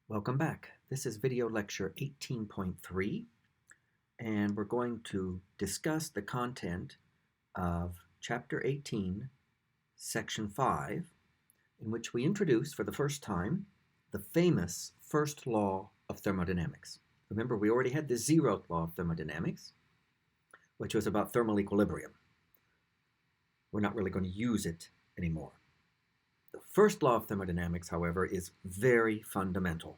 Welcome back. This is video lecture 18.3, and we're going to discuss the content of chapter 18, section 5, in which we introduce for the first time the famous first law of thermodynamics. Remember, we already had the zeroth law of thermodynamics, which was about thermal equilibrium. We're not really going to use it anymore. The first law of thermodynamics, however, is very fundamental,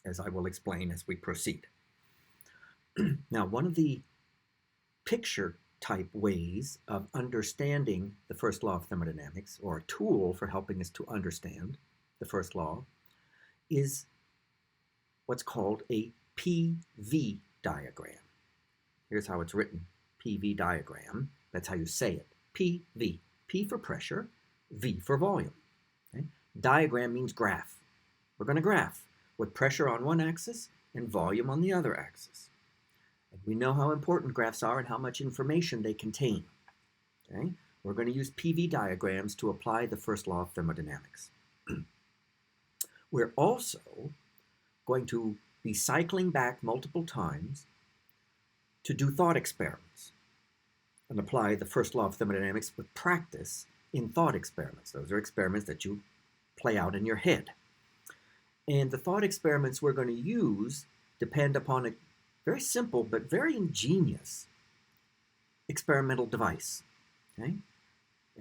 as I will explain as we proceed. Now, one of the picture type ways of understanding the first law of thermodynamics, or a tool for helping us to understand the first law, is what's called a PV diagram. Here's how it's written, PV diagram. That's how you say it, PV. P for pressure, V for volume. Okay? Diagram means graph. We're going to graph with pressure on one axis and volume on the other axis. And we know how important graphs are and how much information they contain. Okay? We're going to use PV diagrams to apply the first law of thermodynamics. We're also going to be cycling back multiple times to do thought experiments and apply the first law of thermodynamics with practice in thought experiments. Those are experiments that you play out in your head. And the thought experiments we're going to use depend upon a very simple but very ingenious experimental device. Okay?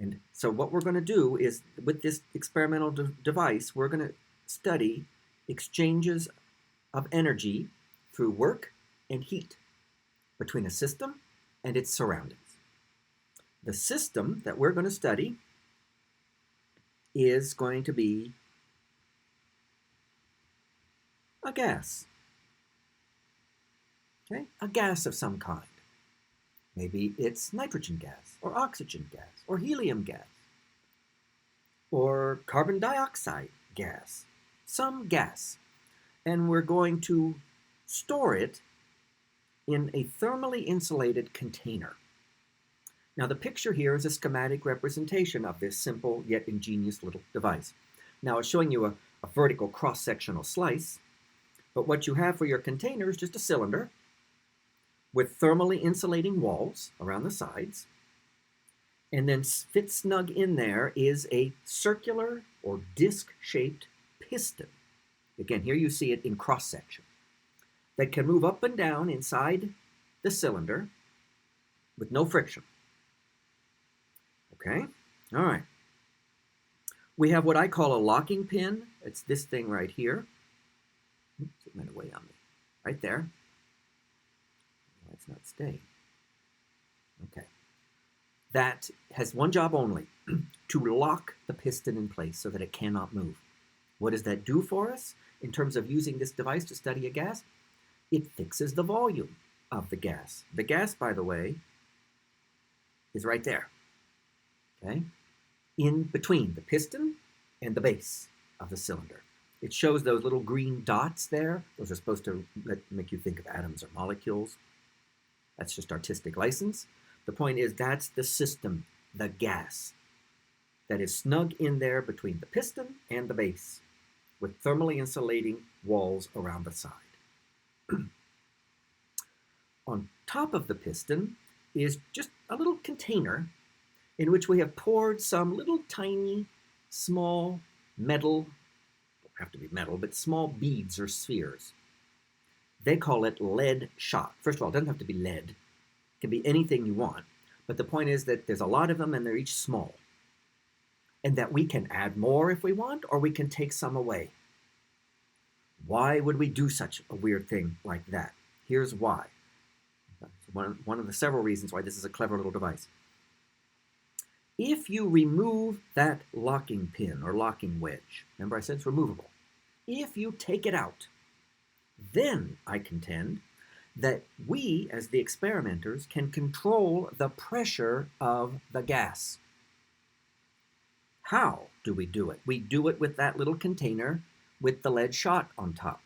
And so what we're going to do is, with this experimental device, we're going to study exchanges of energy through work and heat between a system and its surroundings. The system that we're going to study is going to be a gas. Okay? A gas of some kind. Maybe it's nitrogen gas, or oxygen gas, or helium gas, or carbon dioxide gas. Some gas. And we're going to store it in a thermally insulated container. Now, the picture here is a schematic representation of this simple yet ingenious little device. Now, it's showing you a vertical cross-sectional slice, but what you have for your container is just a cylinder with thermally insulating walls around the sides, and then fit snug in there is a circular or disc-shaped piston. Again, here you see it in cross-section, that can move up and down inside the cylinder with no friction. Okay? All right. We have what I call a locking pin. It's this thing right here. Oops, it went away on me. Right there. Let's not stay. Okay. That has one job only, to lock the piston in place so that it cannot move. What does that do for us in terms of using this device to study a gas? It fixes the volume of the gas. The gas, by the way, is right there. Okay? In between the piston and the base of the cylinder. It shows those little green dots there. Those are supposed to make you think of atoms or molecules. That's just artistic license. The point is, that's the system, the gas, that is snug in there between the piston and the base, with thermally insulating walls around the side. On top of the piston is just a little container in which we have poured some little tiny, small metal, don't have to be metal, but small beads or spheres. They call it lead shot. First of all, it doesn't have to be lead. It can be anything you want. But the point is that there's a lot of them and they're each small. And that we can add more if we want, or we can take some away. Why would we do such a weird thing like that? Here's why. One of the several reasons why this is a clever little device. If you remove that locking pin or locking wedge, remember I said it's removable. If you take it out, then I contend that we, as the experimenters, can control the pressure of the gas. How do we do it? We do it with that little container with the lead shot on top.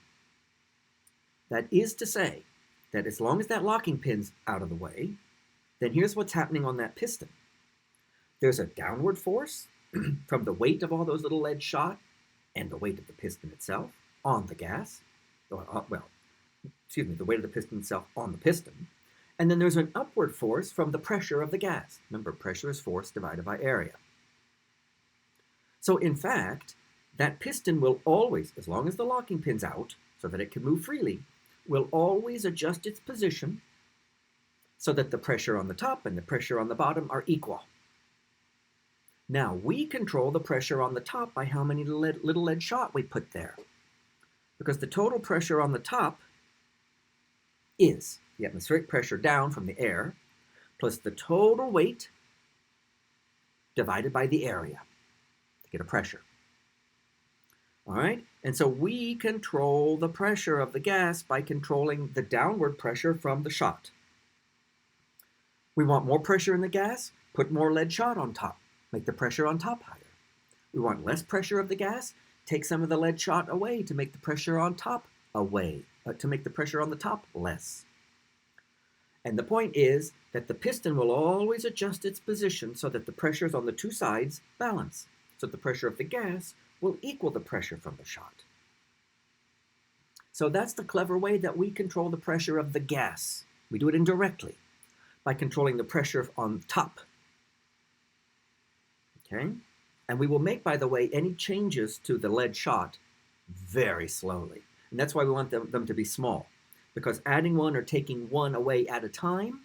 That is to say that as long as that locking pin's out of the way, then here's what's happening on that piston. There's a downward force from the weight of all those little lead shot and the weight of the piston itself on the gas, the weight of the piston itself on the piston, and then there's an upward force from the pressure of the gas. Remember, pressure is force divided by area. So in fact, that piston will always, as long as the locking pin's out so that it can move freely, will always adjust its position so that the pressure on the top and the pressure on the bottom are equal. Now, we control the pressure on the top by how many little lead shot we put there. Because the total pressure on the top is the atmospheric pressure down from the air plus the total weight divided by the area to get a pressure. All right? And so we control the pressure of the gas by controlling the downward pressure from the shot. We want more pressure in the gas, put more lead shot on top, make the pressure on top higher. We want less pressure of the gas, take some of the lead shot away to make the pressure on top to make the pressure on the top less. And the point is that the piston will always adjust its position so that the pressures on the two sides balance. So the pressure of the gas will equal the pressure from the shot. So that's the clever way that we control the pressure of the gas. We do it indirectly by controlling the pressure on top. Okay? And we will make, by the way, any changes to the lead shot very slowly. And that's why we want them to be small. Because adding one or taking one away at a time,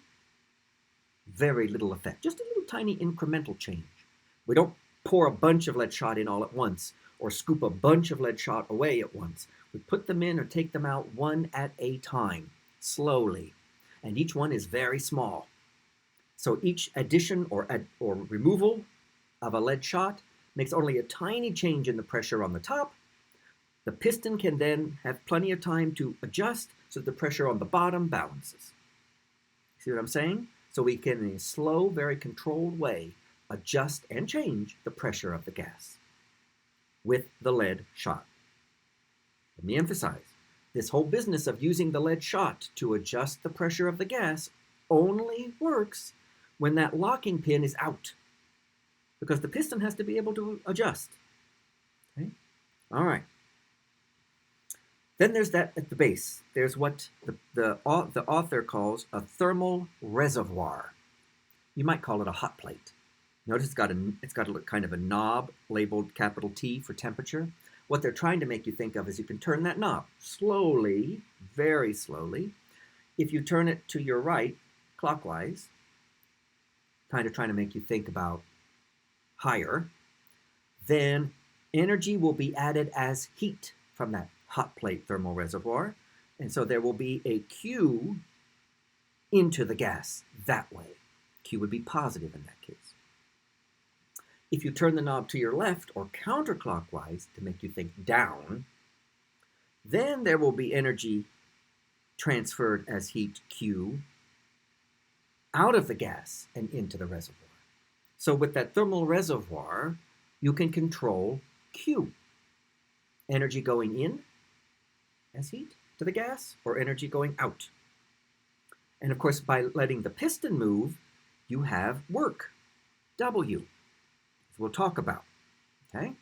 very little effect. Just a little tiny incremental change. We don't pour a bunch of lead shot in all at once or scoop a bunch of lead shot away at once. We put them in or take them out one at a time, slowly. And each one is very small. So each addition or removal of a lead shot makes only a tiny change in the pressure on the top. The piston can then have plenty of time to adjust so that the pressure on the bottom balances. See what I'm saying? So we can, in a slow, very controlled way, adjust and change the pressure of the gas with the lead shot. Let me emphasize, this whole business of using the lead shot to adjust the pressure of the gas only works when that locking pin is out, because the piston has to be able to adjust. Okay? All right. Then there's that at the base. There's what the author calls a thermal reservoir. You might call it a hot plate. Notice it's got a kind of a knob labeled capital T for temperature. What they're trying to make you think of is you can turn that knob slowly, very slowly. If you turn it to your right, clockwise, kind of trying to make you think about higher, then energy will be added as heat from that hot plate thermal reservoir. And so there will be a Q into the gas that way. Q would be positive in that case. If you turn the knob to your left or counterclockwise to make you think down, then there will be energy transferred as heat Q out of the gas and into the reservoir. So with that thermal reservoir, you can control Q. Energy going in as heat to the gas or energy going out. And of course, by letting the piston move, you have work, W, as we'll talk about, okay?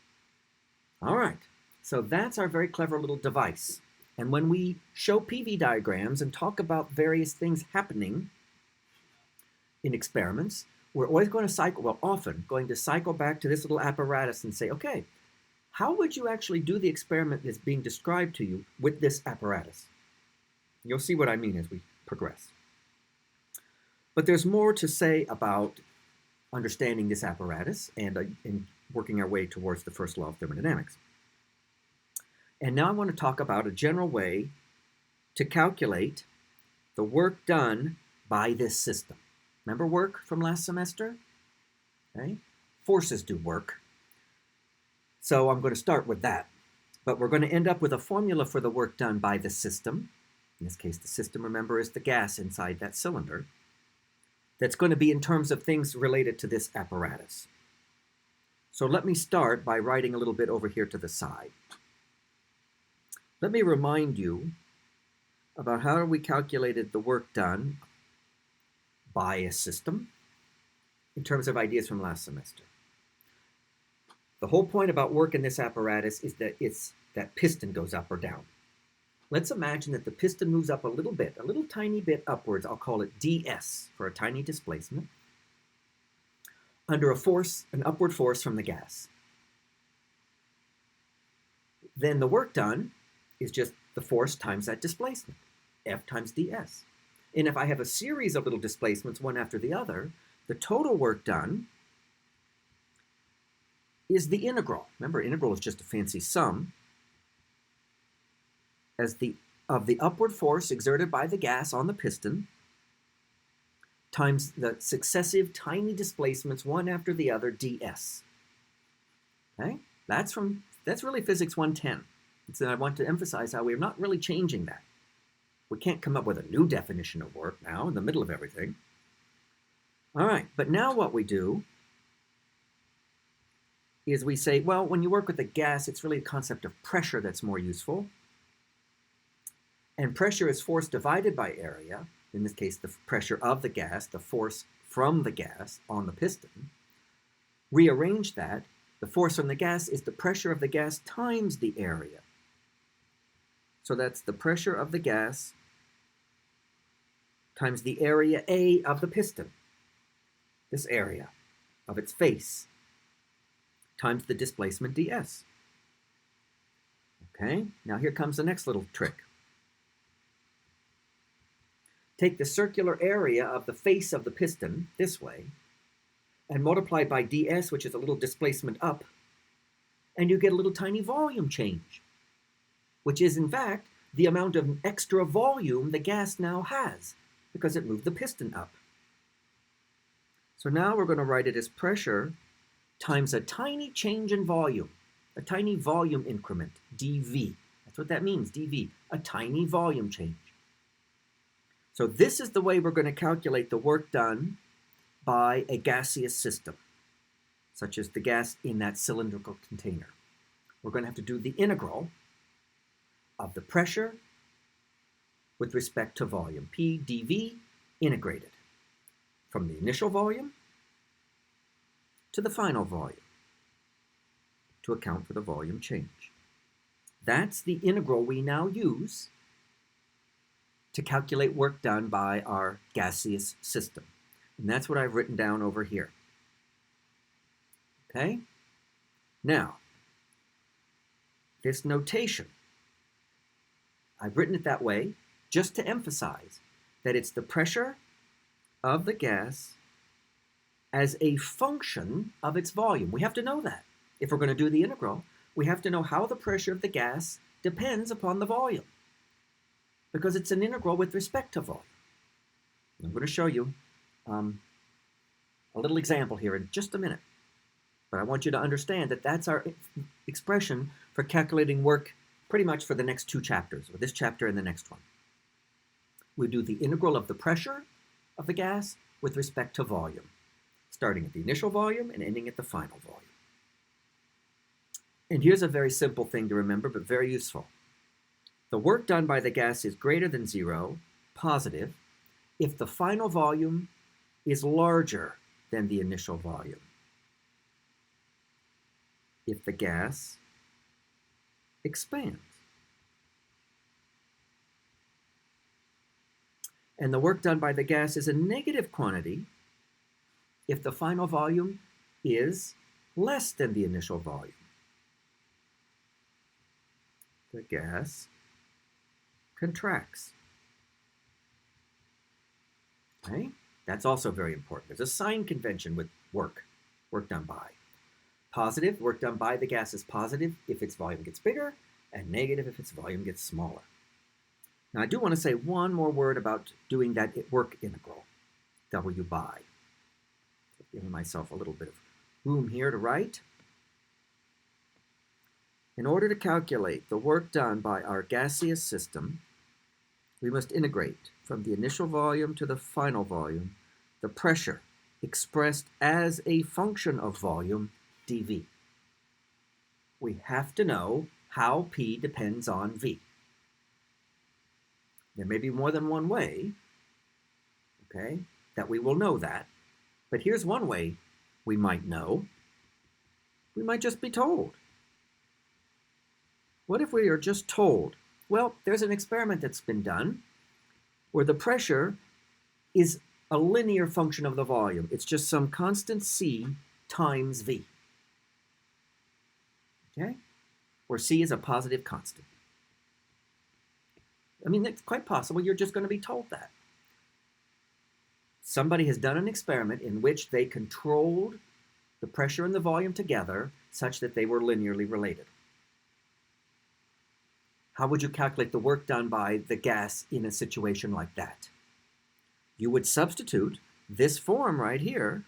All right, so that's our very clever little device. And when we show PV diagrams and talk about various things happening in experiments, we're always going to often going to cycle back to this little apparatus and say, okay, how would you actually do the experiment that's being described to you with this apparatus? You'll see what I mean as we progress. But there's more to say about understanding this apparatus and working our way towards the first law of thermodynamics. And now I want to talk about a general way to calculate the work done by this system. Remember work from last semester? Okay. Forces do work. So I'm going to start with that. But we're going to end up with a formula for the work done by the system. In this case, the system, remember, is the gas inside that cylinder. That's going to be in terms of things related to this apparatus. So let me start by writing a little bit over here to the side. Let me remind you about how we calculated the work done by a system in terms of ideas from last semester. The whole point about work in this apparatus is that that piston goes up or down. Let's imagine that the piston moves up a little bit, a little tiny bit upwards. I'll call it ds for a tiny displacement, under a force, an upward force from the gas. Then the work done is just the force times that displacement, F times ds. And if I have a series of little displacements, one after the other, the total work done is the integral. Remember, integral is just a fancy sum of the upward force exerted by the gas on the piston times the successive tiny displacements, one after the other, ds. Okay? That's really Physics 110. So I want to emphasize how we're not really changing that. We can't come up with a new definition of work now in the middle of everything. All right, but now what we do is we say, well, when you work with a gas, it's really the concept of pressure that's more useful. And pressure is force divided by area. In this case, the pressure of the gas, the force from the gas on the piston. Rearrange that. The force from the gas is the pressure of the gas times the area. So that's the pressure of the gas times the area A of the piston. This area of its face times the displacement ds. Okay, now here comes the next little trick. Take the circular area of the face of the piston this way and multiply by ds, which is a little displacement up, and you get a little tiny volume change, which is in fact the amount of extra volume the gas now has because it moved the piston up. So now we're going to write it as pressure times a tiny change in volume, a tiny volume increment, dV. That's what that means, dV, a tiny volume change. So this is the way we're going to calculate the work done by a gaseous system, such as the gas in that cylindrical container. We're going to have to do the integral of the pressure with respect to volume, P dV integrated from the initial volume to the final volume to account for the volume change. That's the integral we now use to calculate work done by our gaseous system. And that's what I've written down over here. Okay? Now, this notation, I've written it that way just to emphasize that it's the pressure of the gas as a function of its volume. We have to know that. If we're going to do the integral, we have to know how the pressure of the gas depends upon the volume, because it's an integral with respect to volume. I'm going to show you a little example here in just a minute. But I want you to understand that that's our expression for calculating work pretty much for the next two chapters, or this chapter and the next one. We do the integral of the pressure of the gas with respect to volume, starting at the initial volume and ending at the final volume. And here's a very simple thing to remember, but very useful. The work done by the gas is greater than 0, positive, if the final volume is larger than the initial volume. If the gas expands. And the work done by the gas is a negative quantity if the final volume is less than the initial volume. The gas contracts. Okay? That's also very important. There's a sign convention with work done by. Positive, work done by the gas is positive if its volume gets bigger, and negative if its volume gets smaller. Now I do want to say one more word about doing that work integral, W by. Giving myself a little bit of room here to write. In order to calculate the work done by our gaseous system, we must integrate from the initial volume to the final volume the pressure expressed as a function of volume, dV. We have to know how P depends on V. There may be more than one way, okay, that we will know that. But here's one way we might know. We might just be told. What if we are just told? Well, there's an experiment that's been done where the pressure is a linear function of the volume. It's just some constant C times V. Okay? Where C is a positive constant. I mean, it's quite possible you're just going to be told that. Somebody has done an experiment in which they controlled the pressure and the volume together such that they were linearly related. How would you calculate the work done by the gas in a situation like that? You would substitute this form right here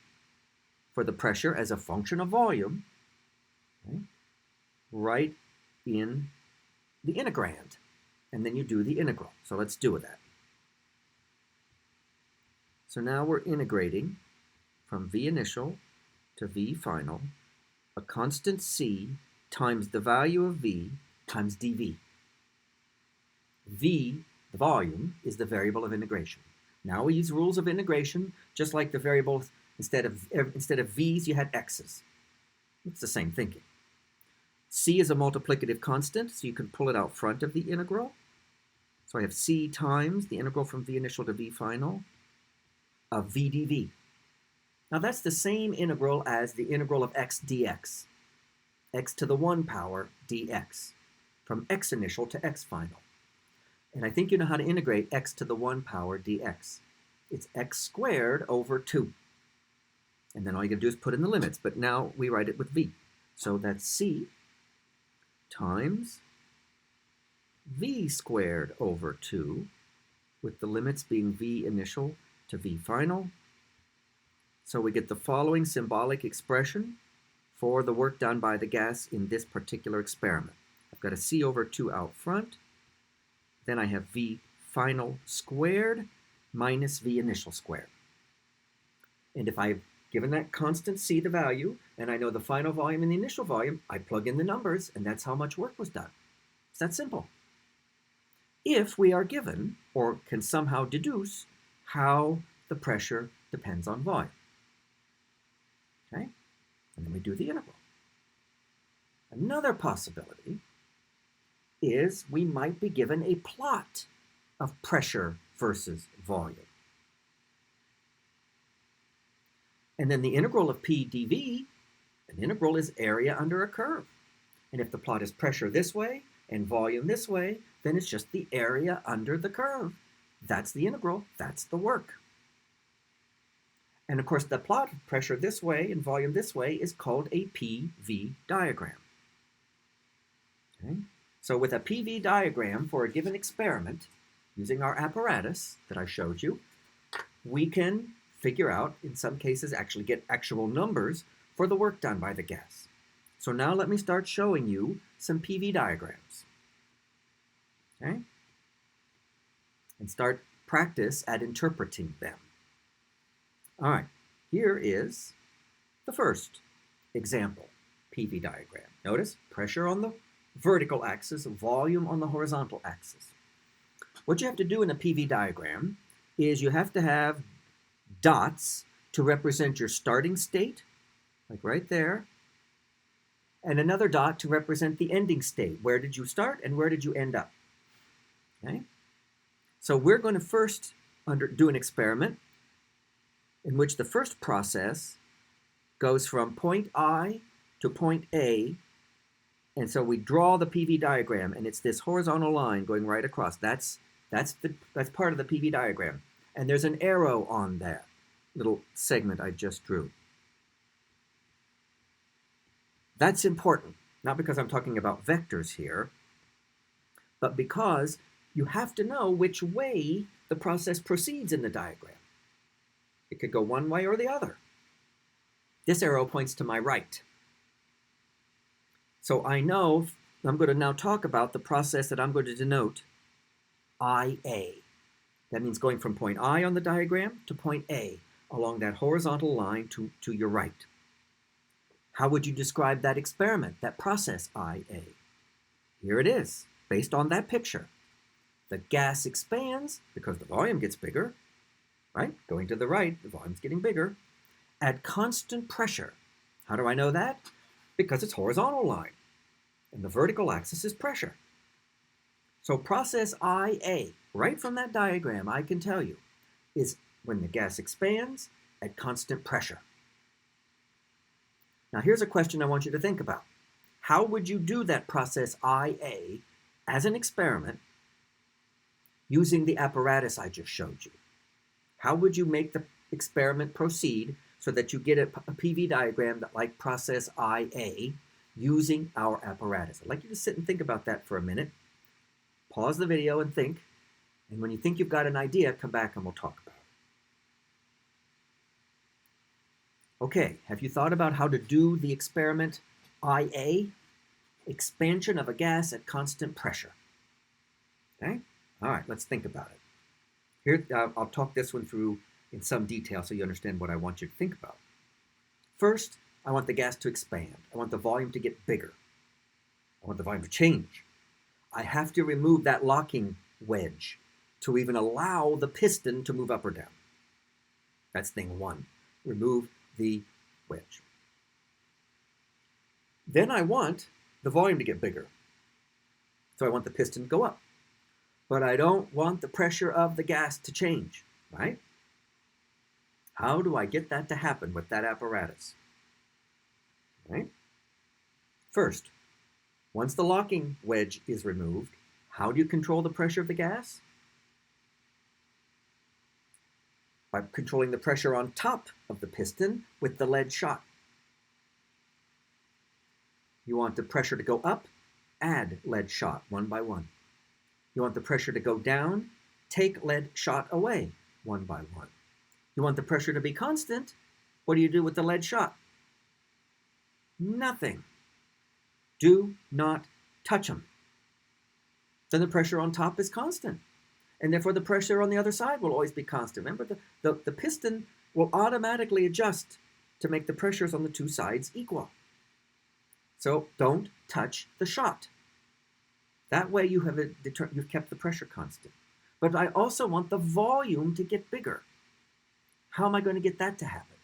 for the pressure as a function of volume, okay, right in the integrand. And then you do the integral. So let's do that. So now we're integrating from V initial to V final, a constant C times the value of V times dV. V, the volume, is the variable of integration. Now we use rules of integration, just like the variables, instead of V's, you had X's. It's the same thinking. C is a multiplicative constant, so you can pull it out front of the integral. So I have C times the integral from V initial to V final of V dV. Now that's the same integral as the integral of x dx, x to the 1 power dx, from x initial to x final. And I think you know how to integrate x to the 1 power dx. It's x squared over 2. And then all you got to do is put in the limits, but now we write it with v. So that's c times v squared over 2, with the limits being v initial to v final. So we get the following symbolic expression for the work done by the gas in this particular experiment. I've got a c over 2 out front. Then I have v final squared minus v initial squared. And if I've given that constant c the value, and I know the final volume and the initial volume, I plug in the numbers, and that's how much work was done. It's that simple. If we are given, or can somehow deduce, how the pressure depends on volume. Okay? And then we do the integral. Another possibility is we might be given a plot of pressure versus volume. And then the integral of P dV, an integral is area under a curve. And if the plot is pressure this way and volume this way, then it's just the area under the curve. That's the integral, that's the work. And of course, the plot of pressure this way and volume this way is called a PV diagram. Okay? So with a PV diagram for a given experiment, using our apparatus that I showed you, we can figure out, in some cases, actually get actual numbers for the work done by the gas. So now let me start showing you some PV diagrams. Okay? And start practice at interpreting them. All right, here is the first example PV diagram. Notice pressure on the vertical axis, volume on the horizontal axis. What you have to do in a PV diagram is you have to have dots to represent your starting state, like right there, and another dot to represent the ending state. Where did you start and where did you end up? Okay? So we're going to first do an experiment in which the first process goes from point I to point A. And so we draw the PV diagram, and it's this horizontal line going right across. That's part of the PV diagram. And there's an arrow on that little segment I just drew. That's important, not because I'm talking about vectors here, but because you have to know which way the process proceeds in the diagram. It could go one way or the other. This arrow points to my right. So I know I'm going to now talk about the process that I'm going to denote IA. That means going from point I on the diagram to point A along that horizontal line to your right. How would you describe that experiment, that process IA? Here it is, based on that picture. The gas expands because the volume gets bigger, right? Going to the right, the volume's getting bigger, at constant pressure. How do I know that? because it's horizontal line, and the vertical axis is pressure. So process IA, right from that diagram, I can tell you, is when the gas expands at constant pressure. Now here's a question I want you to think about. How would you do that process IA as an experiment using the apparatus I just showed you? How would you make the experiment proceed so that you get a PV diagram that like process IA using our apparatus? I'd like you to sit and think about that for a minute. Pause the video and think. And when you think you've got an idea, come back and we'll talk about it. Okay, have you thought about how to do the experiment IA? Expansion of a gas at constant pressure. Okay? All right, let's think about it. Here, I'll talk this one through in some detail so you understand what I want you to think about. First, I want the gas to expand. I want the volume to get bigger. I want the volume to change. I have to remove that locking wedge to even allow the piston to move up or down. That's thing one. Remove the wedge. Then I want the volume to get bigger. So I want the piston to go up. But I don't want the pressure of the gas to change, right? How do I get that to happen with that apparatus? Right? First, once the locking wedge is removed, how do you control the pressure of the gas? By controlling the pressure on top of the piston with the lead shot. You want the pressure to go up, add lead shot one by one. You want the pressure to go down, take lead shot away one by one. You want the pressure to be constant. What do you do with the lead shot? Nothing. Do not touch them. Then the pressure on top is constant. And therefore the pressure on the other side will always be constant. Remember, the piston will automatically adjust to make the pressures on the two sides equal. So don't touch the shot. That way you've kept the pressure constant. But I also want the volume to get bigger. How am I going to get that to happen?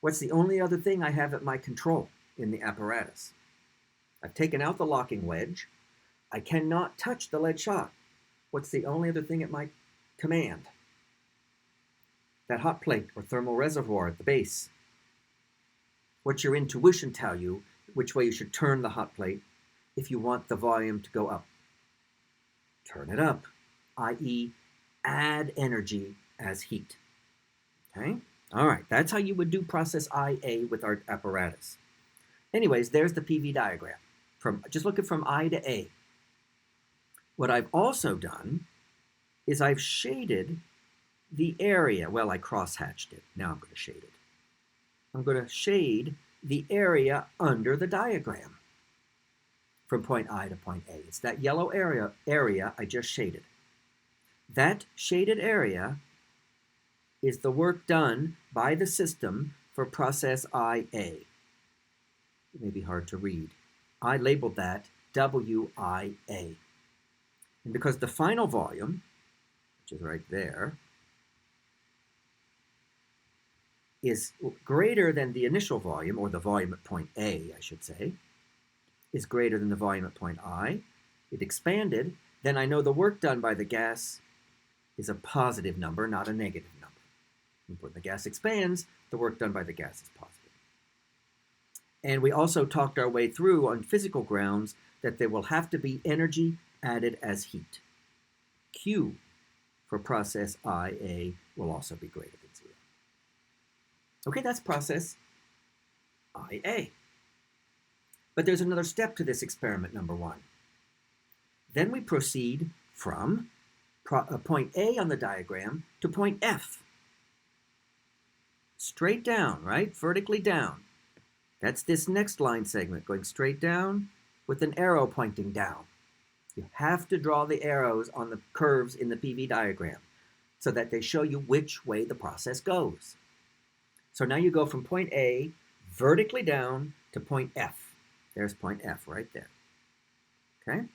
What's the only other thing I have at my control in the apparatus? I've taken out the locking wedge. I cannot touch the lead shot. What's the only other thing at my command? That hot plate or thermal reservoir at the base. What's your intuition tell you which way you should turn the hot plate if you want the volume to go up? Turn it up, i.e. add energy as heat. Okay? All right, that's how you would do process IA with our apparatus. Anyways, there's the PV diagram. Just looking from I to A. What I've also done is I've shaded the area. Well, I cross-hatched it. Now I'm going to shade it. I'm going to shade the area under the diagram from point I to point A. It's that yellow area I just shaded. That shaded area is the work done by the system for process IA. It may be hard to read. I labeled that WIA. And because the final volume, which is right there, is greater than the initial volume, or the volume at point A, I should say, is greater than the volume at point I, it expanded, then I know the work done by the gas is a positive number, not a negative number. When the gas expands, the work done by the gas is positive. And we also talked our way through on physical grounds that there will have to be energy added as heat. Q for process IA will also be greater than 0. Okay, that's process IA. But there's another step to this experiment number 1. Then we proceed from point A on the diagram to point F. Straight down, right? Vertically down. That's this next line segment going straight down with an arrow pointing down. You have to draw the arrows on the curves in the PV diagram so that they show you which way the process goes. So now you go from point A vertically down to point F. There's point F right there. Okay?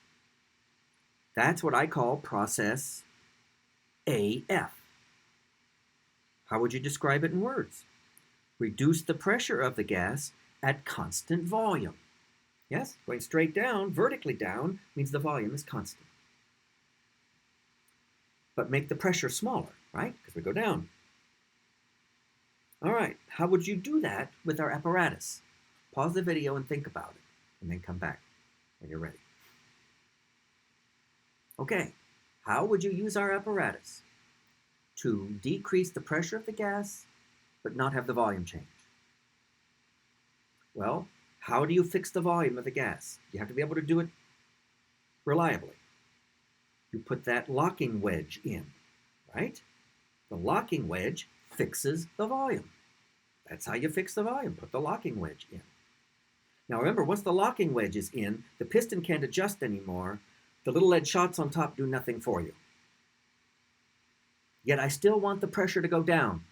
That's what I call process AF. How would you describe it in words? Reduce the pressure of the gas at constant volume. Yes, going straight down, vertically down, means the volume is constant. But make the pressure smaller, right? Because we go down. All right, how would you do that with our apparatus? Pause the video and think about it, and then come back when you're ready. Okay, how would you use our apparatus to decrease the pressure of the gas, but not have the volume change? Well, how do you fix the volume of the gas? You have to be able to do it reliably. You put that locking wedge in, right? The locking wedge fixes the volume. That's how you fix the volume. Put the locking wedge in. Now remember, once the locking wedge is in, the piston can't adjust anymore. The little lead shots on top do nothing for you. Yet I still want the pressure to go down.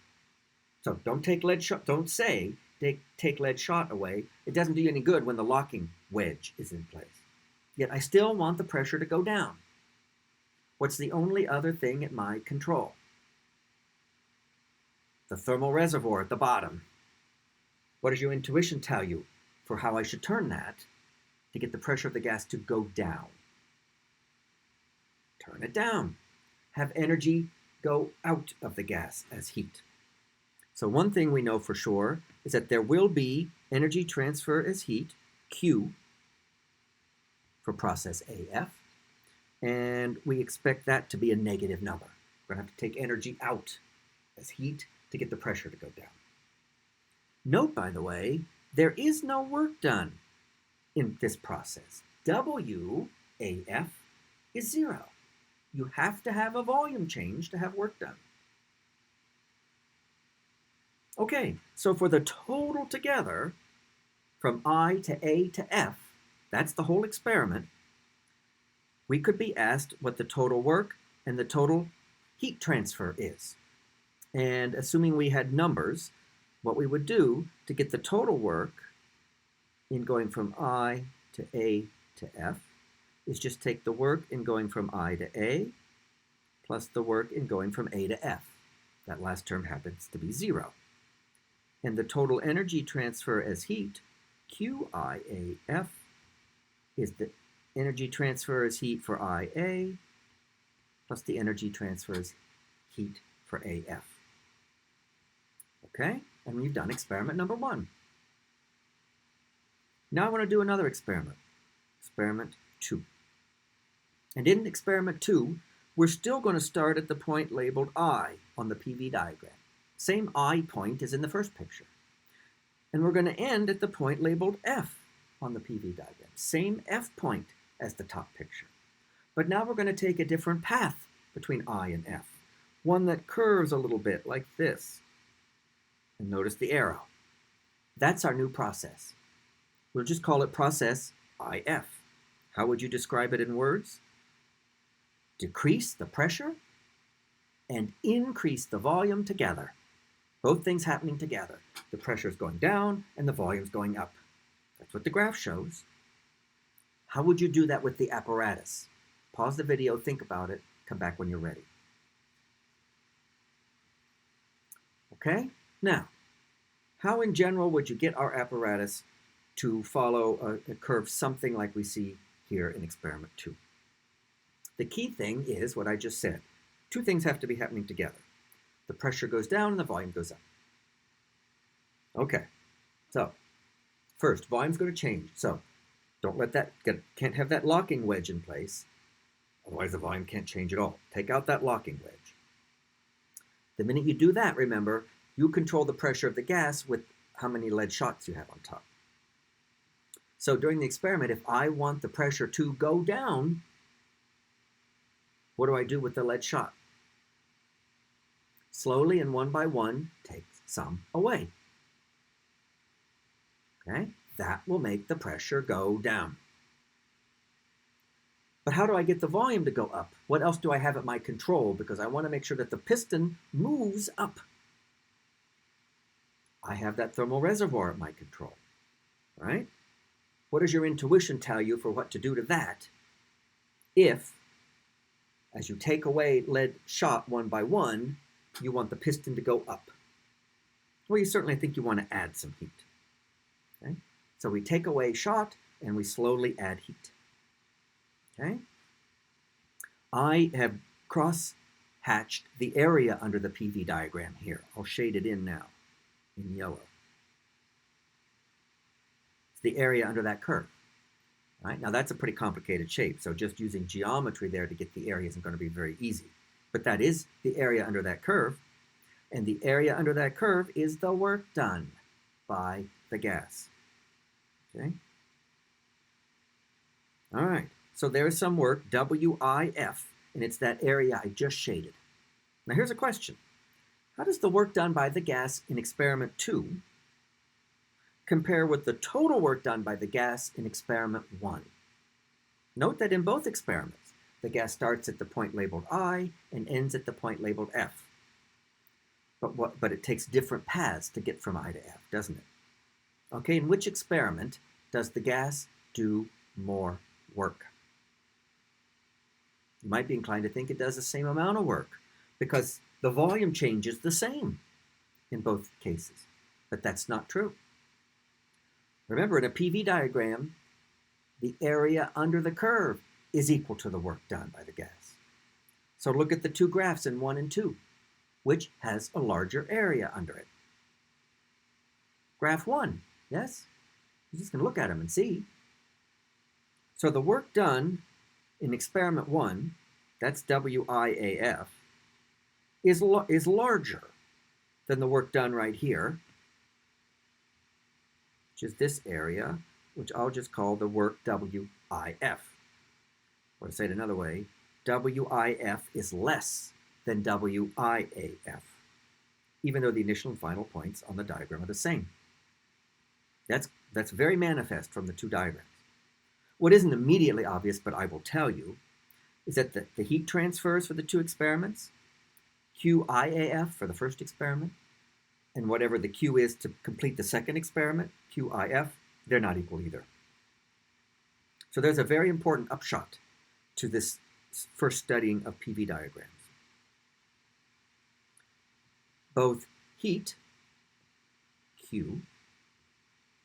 So don't take lead shot. Don't say take lead shot away. It doesn't do you any good when the locking wedge is in place. Yet I still want the pressure to go down. What's the only other thing at my control? The thermal reservoir at the bottom. What does your intuition tell you for how I should turn that to get the pressure of the gas to go down? Turn it down. Have energy go out of the gas as heat. So one thing we know for sure is that there will be energy transfer as heat, Q, for process AF, and we expect that to be a negative number. We're going to have to take energy out as heat to get the pressure to go down. Note, by the way, there is no work done in this process. WAF is 0. You have to have a volume change to have work done. Okay, so for the total together, from I to A to F, that's the whole experiment, we could be asked what the total work and the total heat transfer is. And assuming we had numbers, what we would do to get the total work in going from I to A to F is just take the work in going from I to A plus the work in going from A to F. That last term happens to be 0. And the total energy transfer as heat, QIAF, is the energy transfer as heat for IA plus the energy transfer as heat for AF. Okay, and we've done experiment number 1. Now I want to do another experiment, experiment 2. And in experiment 2, we're still going to start at the point labeled I on the PV diagram. Same I point as in the first picture. And we're going to end at the point labeled F on the PV diagram. Same F point as the top picture. But now we're going to take a different path between I and F. One that curves a little bit like this. And notice the arrow. That's our new process. We'll just call it process IF. How would you describe it in words? Decrease the pressure and increase the volume together. Both things happening together. The pressure is going down and the volume is going up. That's what the graph shows. How would you do that with the apparatus? Pause the video, think about it, come back when you're ready. Okay? Now, how in general would you get our apparatus to follow a curve something like we see here in experiment 2? The key thing is what I just said. Two things have to be happening together. The pressure goes down and the volume goes up. Okay, so first, volume's going to change. So don't let that can't have that locking wedge in place. Otherwise, the volume can't change at all. Take out that locking wedge. The minute you do that, remember, you control the pressure of the gas with how many lead shots you have on top. So during the experiment, if I want the pressure to go down, what do I do with the lead shot? Slowly and one by one, take some away. Okay, that will make the pressure go down. But how do I get the volume to go up? What else do I have at my control? Because I want to make sure that the piston moves up. I have that thermal reservoir at my control, right? What does your intuition tell you for what to do to that if, as you take away lead shot one by one, you want the piston to go up? Well, you certainly think you want to add some heat. Okay? So we take away shot and we slowly add heat. Okay? I have cross-hatched the area under the PV diagram here. I'll shade it in now in yellow. It's the area under that curve. All right? Now that's a pretty complicated shape, so just using geometry there to get the area isn't going to be very easy. But that is the area under that curve, and the area under that curve is the work done by the gas. Okay? All right, so there's some work, WIF, and it's that area I just shaded. Now here's a question. How does the work done by the gas in experiment 2 compare with the total work done by the gas in experiment 1? Note that in both experiments, the gas starts at the point labeled I and ends at the point labeled F. But it takes different paths to get from I to F, doesn't it? Okay, in which experiment does the gas do more work? You might be inclined to think it does the same amount of work because the volume changes the same in both cases, but that's not true. Remember, in a PV diagram, the area under the curve is equal to the work done by the gas. So look at the two graphs in 1 and 2. Which has a larger area under it? Graph 1, yes? You're just going to look at them and see. So the work done in experiment 1, that's WIAF, is larger than the work done right here, which is this area, which I'll just call the work WIF. Or to say it another way, WIF is less than WIAF, even though the initial and final points on the diagram are the same. That's very manifest from the two diagrams. What isn't immediately obvious, but I will tell you, is that the heat transfers for the two experiments, QIAF for the first experiment, and whatever the Q is to complete the second experiment, QIF, they're not equal either. So there's a very important upshot to this first studying of PV diagrams. Both heat, Q,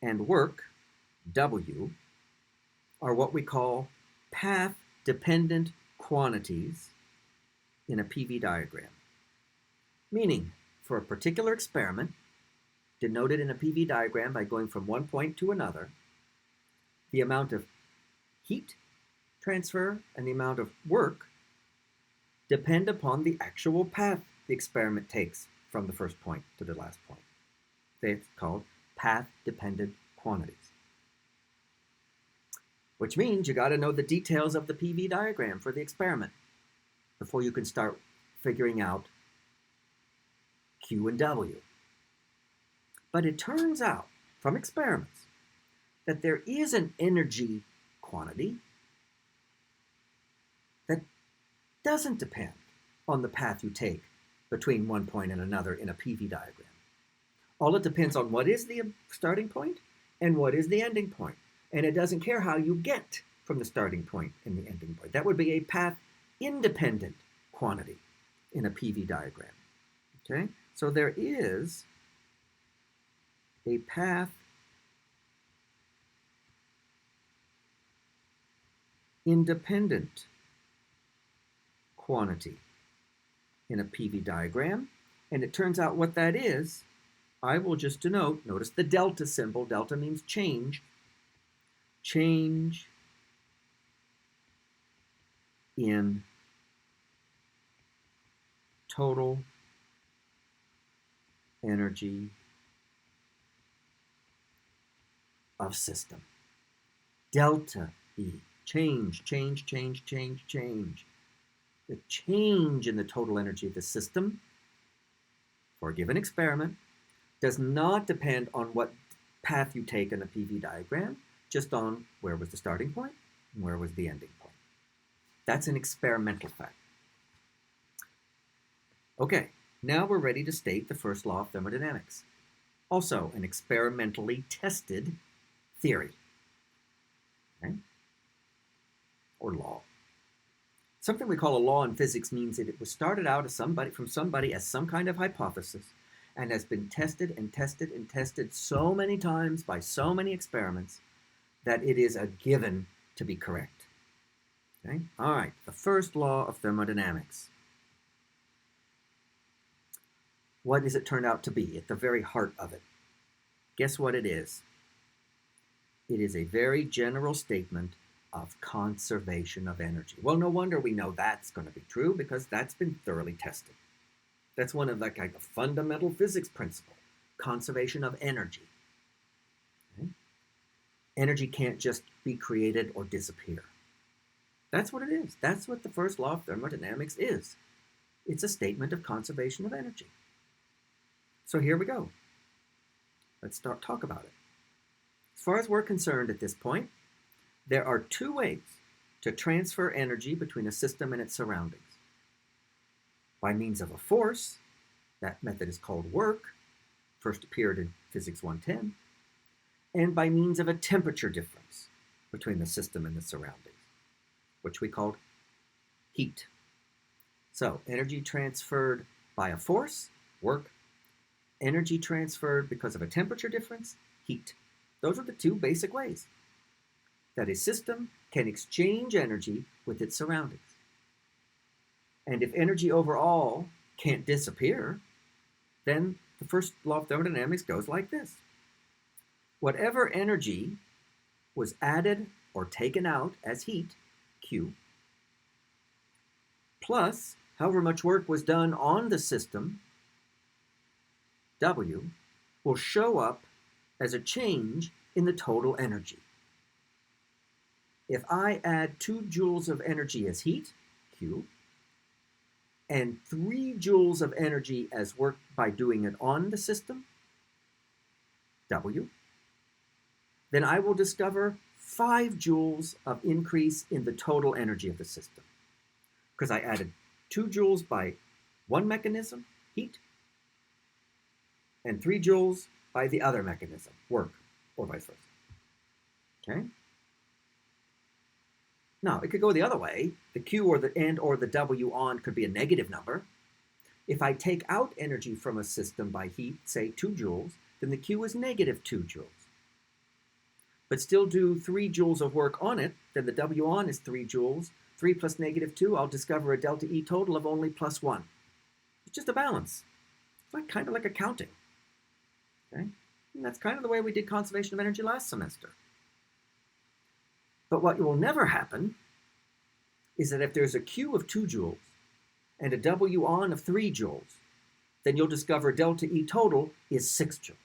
and work, W, are what we call path-dependent quantities in a PV diagram. Meaning, for a particular experiment, denoted in a PV diagram by going from one point to another, the amount of heat transfer and the amount of work depend upon the actual path the experiment takes from the first point to the last point. They're called path-dependent quantities. Which means you got to know the details of the PV diagram for the experiment before you can start figuring out Q and W. But it turns out from experiments that there is an energy quantity that doesn't depend on the path you take between one point and another in a PV diagram. All it depends on what is the starting point and what is the ending point. And it doesn't care how you get from the starting point and the ending point. That would be a path-independent quantity in a PV diagram. Okay? So there is a path-independent quantity in a PV diagram. And it turns out what that is, I will just denote, notice the delta symbol. Delta means change. Change in total energy of system. Delta E. Change, change, change, change, change. The change in the total energy of the system for a given experiment does not depend on what path you take in a PV diagram, just on where was the starting point and where was the ending point. That's an experimental fact. Okay, now we're ready to state the first law of thermodynamics. Also an experimentally tested theory, okay? Or law. Something we call a law in physics means that it was started out as from somebody as some kind of hypothesis, and has been tested and tested and tested so many times by so many experiments that it is a given to be correct. Okay? All right, the first law of thermodynamics. What does it turn out to be at the very heart of it? Guess what it is? It is a very general statement of conservation of energy. Well, no wonder we know that's going to be true, because that's been thoroughly tested. That's one of like a fundamental physics principle, conservation of energy. Okay? Energy can't just be created or disappear. That's what it is. That's what the first law of thermodynamics is. It's a statement of conservation of energy. So here we go. Let's talk about it. As far as we're concerned at this point, there are two ways to transfer energy between a system and its surroundings. By means of a force, that method is called work, first appeared in Physics 110, and by means of a temperature difference between the system and the surroundings, which we called heat. So energy transferred by a force, work. Energy transferred because of a temperature difference, heat. Those are the two basic ways that a system can exchange energy with its surroundings. And if energy overall can't disappear, then the first law of thermodynamics goes like this. Whatever energy was added or taken out as heat, Q, plus however much work was done on the system, W, will show up as a change in the total energy. If I add 2 joules of energy as heat, Q, and 3 joules of energy as work by doing it on the system, W, then I will discover 5 joules of increase in the total energy of the system. Because I added 2 joules by one mechanism, heat, and 3 joules by the other mechanism, work, or vice versa. Okay? Now, it could go the other way. The Q or the W on could be a negative number. If I take out energy from a system by heat, say 2 joules, then the Q is negative 2 joules. But still do 3 joules of work on it, then the W on is 3 joules. 3 plus negative 2, I'll discover a delta E total of only plus 1. It's just a balance. It's kind of like accounting. Okay? And that's kind of the way we did conservation of energy last semester. But what will never happen is that if there's a Q of 2 joules and a W on of 3 joules, then you'll discover delta E total is 6 joules,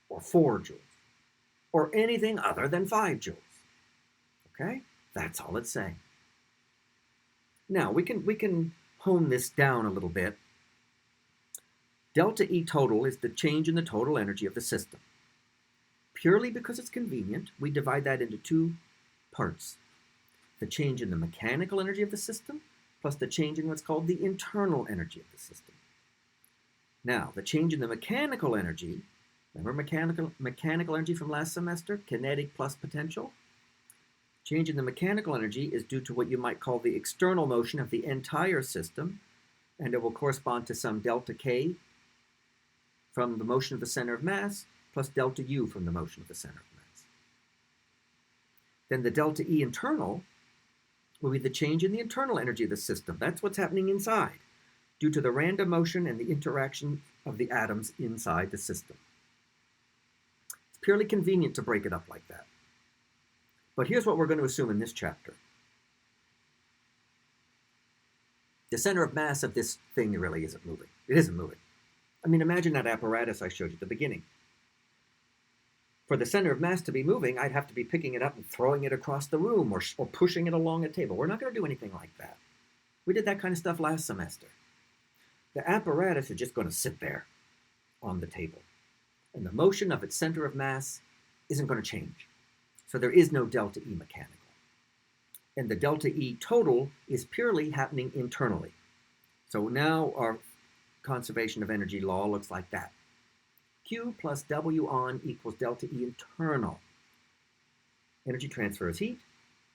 or 4 joules, or anything other than 5 joules. Okay? That's all it's saying. Now, we can hone this down a little bit. Delta E total is the change in the total energy of the system. Purely because it's convenient, we divide that into 2 parts. The change in the mechanical energy of the system, plus the change in what's called the internal energy of the system. Now, the change in the mechanical energy, remember mechanical energy from last semester, kinetic plus potential? Change in the mechanical energy is due to what you might call the external motion of the entire system, and it will correspond to some delta K from the motion of the center of mass, plus delta U from the motion of the center of mass. Then the delta E internal will be the change in the internal energy of the system. That's what's happening inside, due to the random motion and the interaction of the atoms inside the system. It's purely convenient to break it up like that. But here's what we're going to assume in this chapter. The center of mass of this thing really isn't moving. It isn't moving. I mean, imagine that apparatus I showed you at the beginning. For the center of mass to be moving, I'd have to be picking it up and throwing it across the room or pushing it along a table. We're not going to do anything like that. We did that kind of stuff last semester. The apparatus is just going to sit there on the table. And the motion of its center of mass isn't going to change. So there is no delta E mechanical. And the delta E total is purely happening internally. So now our conservation of energy law looks like that. Q plus W on equals delta E internal. Energy transfer is heat,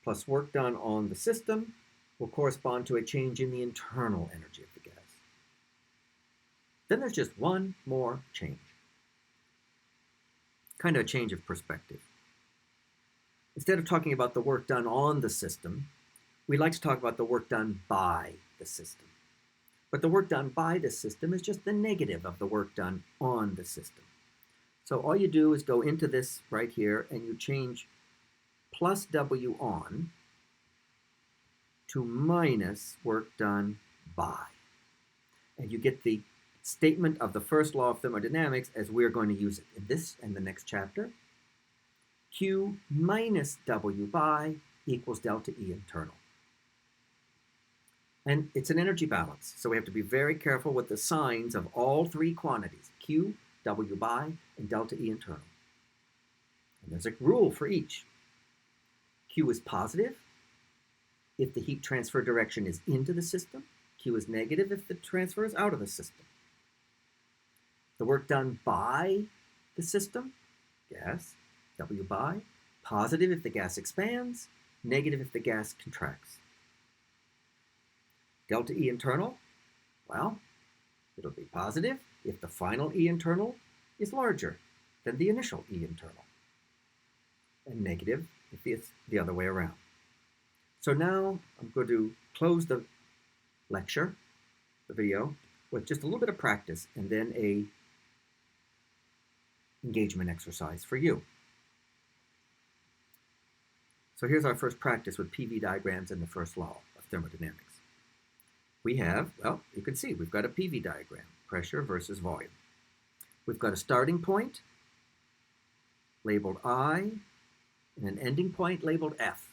plus work done on the system will correspond to a change in the internal energy of the gas. Then there's just one more change. Kind of a change of perspective. Instead of talking about the work done on the system, we like to talk about the work done by the system. But the work done by the system is just the negative of the work done on the system. So all you do is go into this right here and you change plus W on to minus work done by. And you get the statement of the first law of thermodynamics as we're going to use it in this and the next chapter. Q minus W by equals delta E internal. And it's an energy balance, so we have to be very careful with the signs of all three quantities, Q, W by, and delta E internal. And there's a rule for each. Q is positive if the heat transfer direction is into the system. Q is negative if the transfer is out of the system. The work done by the system, gas, W by, positive if the gas expands, negative if the gas contracts. Delta E internal, well, it'll be positive if the final E internal is larger than the initial E internal, and negative if it's the other way around. So now I'm going to close the lecture, the video, with just a little bit of practice and then a engagement exercise for you. So here's our first practice with PV diagrams and the first law of thermodynamics. We have, well, you can see we've got a PV diagram, pressure versus volume. We've got a starting point labeled I and an ending point labeled F.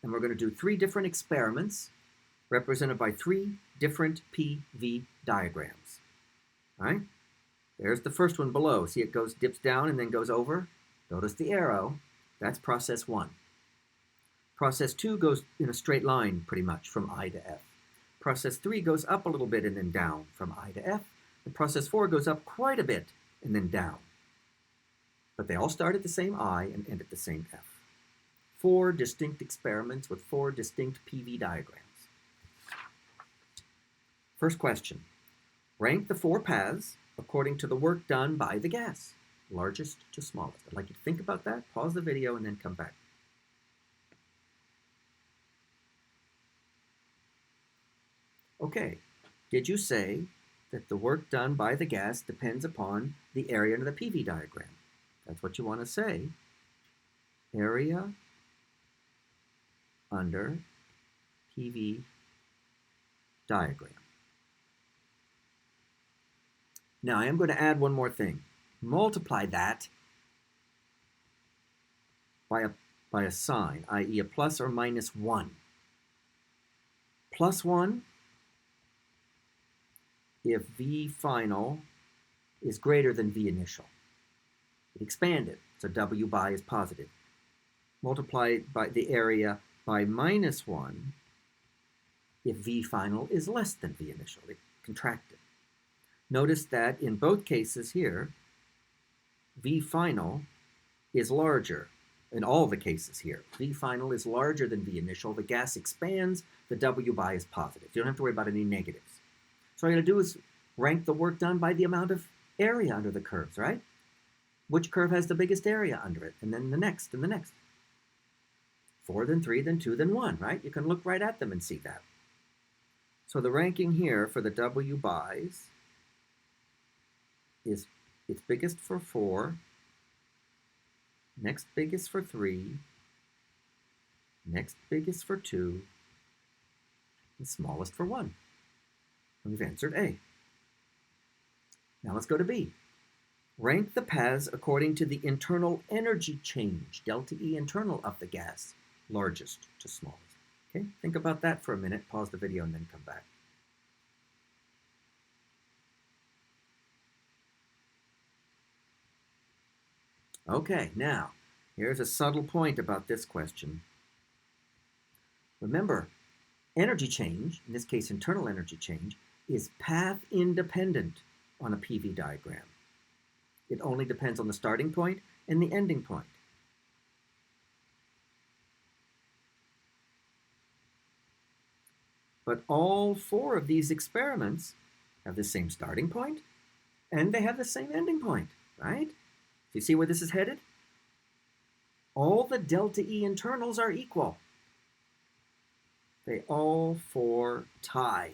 And we're going to do 3 different experiments represented by 3 different PV diagrams. All right? There's the first one below. See, it dips down and then goes over. Notice the arrow. That's process 1. Process 2 goes in a straight line pretty much from I to F. Process 3 goes up a little bit and then down from I to F. And process 4 goes up quite a bit and then down. But they all start at the same I and end at the same F. 4 distinct experiments with 4 distinct PV diagrams. First question. Rank the 4 paths according to the work done by the gas, largest to smallest. I'd like you to think about that, pause the video, and then come back. Okay, did you say that the work done by the gas depends upon the area under the PV diagram? That's what you want to say. Area under PV diagram. Now I am going to add one more thing. Multiply that by a sign, i.e. a plus or minus 1. Plus 1 if V final is greater than V initial. It expanded, so W by is positive. Multiply by the area by minus 1 if V final is less than V initial. It contracted. Notice that in both cases here, V final is larger. In all the cases here, V final is larger than V initial. The gas expands, the W by is positive. You don't have to worry about any negatives. So all you got to do is rank the work done by the amount of area under the curves, right? Which curve has the biggest area under it? And then the next, and the next. 4, then 3, then 2, then 1, right? You can look right at them and see that. So the ranking here for the W bys is it's biggest for 4, next biggest for 3, next biggest for 2, and smallest for 1. And we've answered A. Now let's go to B. Rank the paths according to the internal energy change, delta E internal of the gas, largest to smallest. Okay, think about that for a minute, pause the video, and then come back. Okay, now, here's a subtle point about this question. Remember, energy change, in this case internal energy change, is path independent on a PV diagram. It only depends on the starting point and the ending point. But all 4 of these experiments have the same starting point And they have the same ending point, right? Do you see where this is headed? All the delta E internals are equal. They all four tie.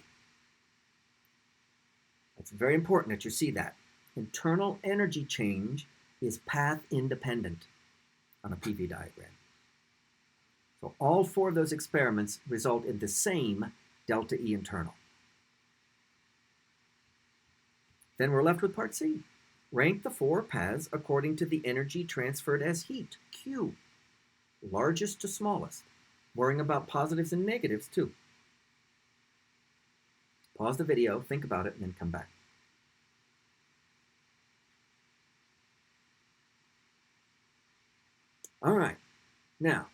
It's very important that you see that. Internal energy change is path independent on a PV diagram. So all four of those experiments result in the same delta E internal. Then we're left with part C. Rank the four paths according to the energy transferred as heat, Q, largest to smallest, worrying about positives and negatives too. Pause the video, think about it, and then come back. All right, now,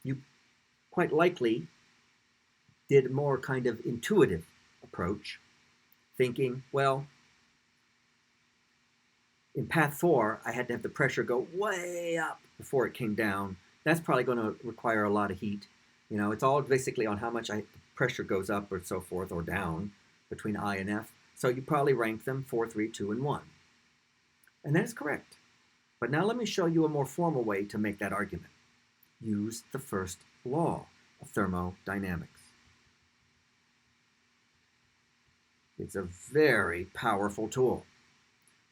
you quite likely did a more kind of intuitive approach, thinking, well, in path 4, I had to have the pressure go way up before it came down. That's probably going to require a lot of heat. You know, it's all basically on how much pressure goes up or so forth or down between I and F. So you probably rank them 4, 3, 2, and 1. And that is correct. But now let me show you a more formal way to make that argument. Use the first law of thermodynamics. It's a very powerful tool.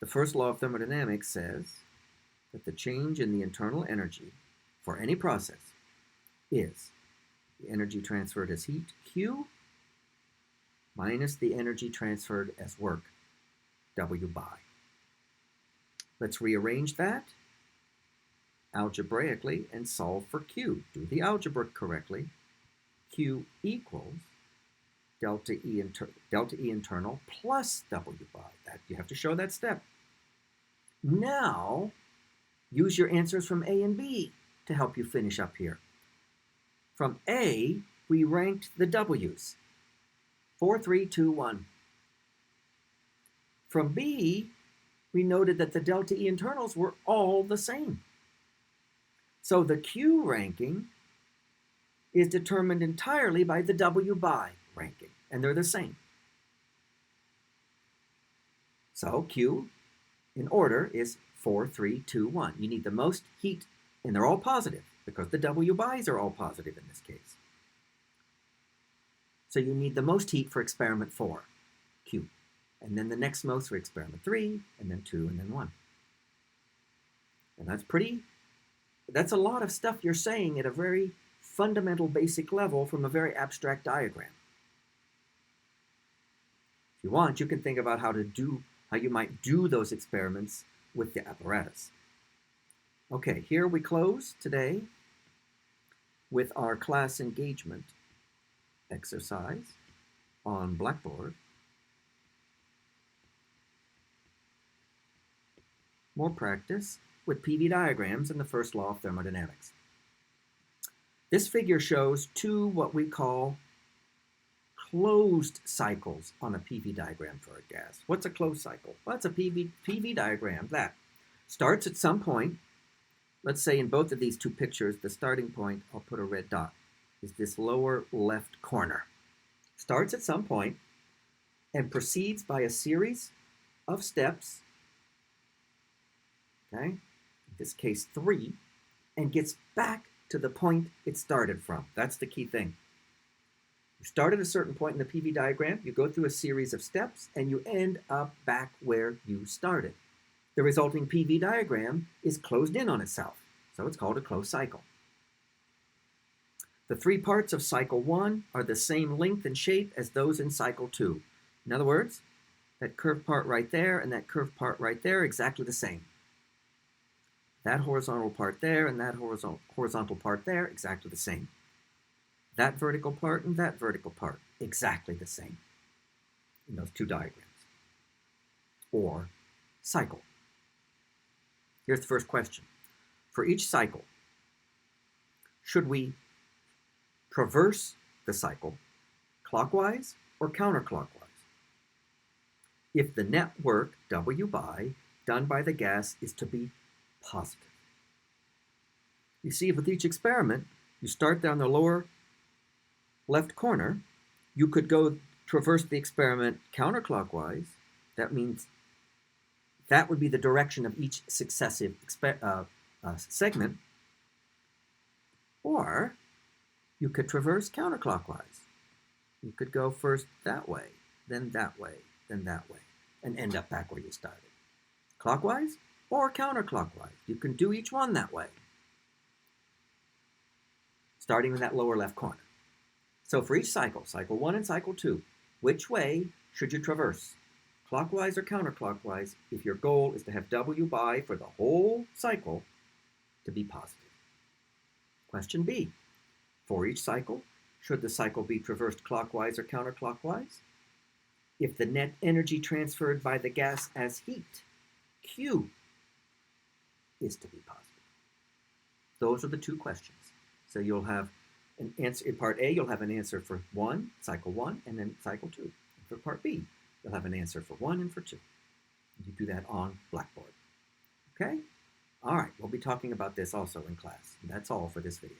The first law of thermodynamics says that the change in the internal energy for any process is the energy transferred as heat, Q, minus the energy transferred as work, W by. Let's rearrange that algebraically and solve for Q. Do the algebra correctly. Q equals delta E internal plus W by. That you have to show that step. Now, use your answers from A and B to help you finish up here. From A, we ranked the W's. 4, 3, 2, 1. From B, we noted that the delta E internals were all the same. So the Q ranking is determined entirely by the W by ranking, and they're the same. So Q, in order, is 4, 3, 2, 1. You need the most heat, and they're all positive, because the W by's are all positive in this case. So you need the most heat for experiment 4, Q. And then the next most for experiment 3, and then 2, and then 1. And that's a lot of stuff you're saying at a very fundamental basic level from a very abstract diagram. If you want, you can think about how you might do those experiments with the apparatus. Okay, here we close today with our class engagement exercise on Blackboard. More practice with PV diagrams and the first law of thermodynamics. This figure shows two what we call closed cycles on a PV diagram for a gas. What's a closed cycle? Well, it's a PV diagram that starts at some point. Let's say in both of these two pictures, the starting point, I'll put a red dot, is this lower left corner. Starts at some point and proceeds by a series of steps, okay, in this case 3, and gets back to the point it started from. That's the key thing. You start at a certain point in the PV diagram, you go through a series of steps, and you end up back where you started. The resulting PV diagram is closed in on itself, so it's called a closed cycle. The 3 parts of cycle 1 are the same length and shape as those in cycle 2. In other words, that curved part right there and that curved part right there are exactly the same. That horizontal part there and that horizontal part there, exactly the same. That vertical part and that vertical part, exactly the same in those 2 diagrams. Or cycle. Here's the first question. For each cycle, should we traverse the cycle clockwise or counterclockwise? If the net work, W by, done by the gas is to be positive. You see, with each experiment, you start down the lower left corner, you could go traverse the experiment counterclockwise. That means That would be the direction of each successive segment. Or you could traverse counterclockwise. You could go first that way, then that way, then that way, and end up back where you started. Clockwise or counterclockwise. You can do each one that way, starting in that lower left corner. So for each cycle, cycle 1 and cycle 2, which way should you traverse? Clockwise or counterclockwise if your goal is to have W by for the whole cycle to be positive. Question B, for each cycle, should the cycle be traversed clockwise or counterclockwise? If the net energy transferred by the gas as heat, Q, is to be positive. Those are the two questions. So you'll have an answer in part A, you'll have an answer for 1, cycle 1, and then cycle 2. And for part B, you'll have an answer for 1 and for 2. You do that on Blackboard. Okay? All right, we'll be talking about this also in class. And that's all for this video.